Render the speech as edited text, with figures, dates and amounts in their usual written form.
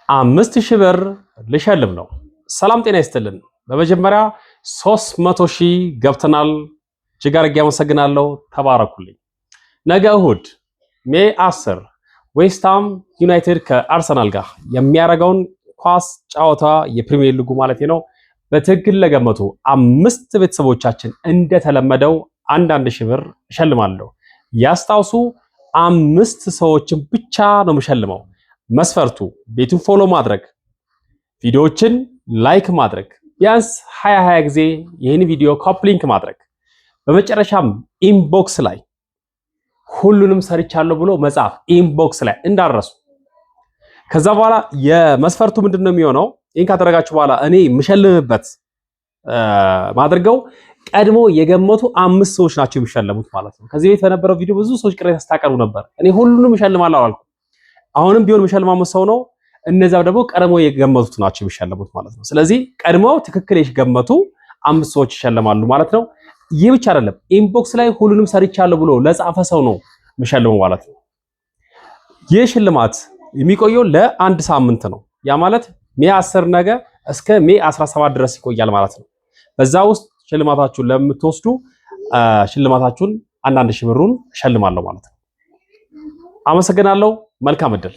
5000 ብር ልሸልም ነው። ሰላም ጤና ይስጥልን። በመጀመሪያ 300,000 ገብተናል። እጅግ አድርጌ አመሰግናለሁ። ተባረኩልኝ። ነገ እሁድ ሜይ 10 ዌስትሃም ዩናይትድ ከአርሰናል ጋር የሚያደርገውን ኳስ ጨዋታ የፕሪሚየር ሊጉ ማለት ነው በትክክል ለገመቱ 5 ቤተሰቦቻችን እንደተለመደው 1000 ብር እሸልማለሁ። ያስታውሱ 5 ሰዎችን ብቻ ነው የምሸልመው። መስፈርቱ ቤቱን ፎሎ ማድረግ፣ ቪዲዮዎችን ላይክ ማድረግ፣ ቢያንስ 20 ጊዜ ይህን ቪዲዮ ኮፒ ሊንክ ማድረግ፣ በመጨረሻም ኢንቦክስ ላይ ሁሉንም ሰርቻለሁ ብሎ መጻፍ ኢንቦክስ ላይ እንዳረሱ። ከዛ በኋላ የመስፈርቱ ምንድነው የሚሆነው? ይሄን ካደረጋችሁ በኋላ እኔ የምሸልምበት ማድረገው ቀድሞ የገመቱ 5 ሰዎች ናቸው የሚሸለሙት ማለት ነው። ከዚህ ቤት በነበረው ቪዲዮ ብዙ ሰዎች ቅሬታ ስታቀርቡ ነበር። እኔ ሁሉንም እሸልማለሁ አላልኩም። አሁንም ቢሆን የምሸልማው ሰው ነው። እነዛው ደግሞ ቀድሞ የገመቱት ናቸው የሚሸለሙት ማለት ነው። ስለዚህ ቀድሞው ትክክል የገመቱ 5 ሰዎች ይሸለማሉ ማለት ነው። ይህ ብቻ አይደለም፣ ኢንቦክስ ላይ ሁሉንም ሰርቻለሁ ብሎ ለጻፈ ሰው ነው የሚሸልመው ማለት ነው። ይህ ሽልማት የሚቆየው ለ1 ሳምንት ነው። ያ ማለት ሜይ 10 ነገ እስከ ሜይ 17 ድረስ ይቆያል ማለት ነው። በዛ ውስጥ ሽልማታችሁን ለምትወስዱ ሽልማታችሁን 1000 ብሩን እሸልማለሁ ማለት ነው። አመሰግናለሁ። መልካም እድል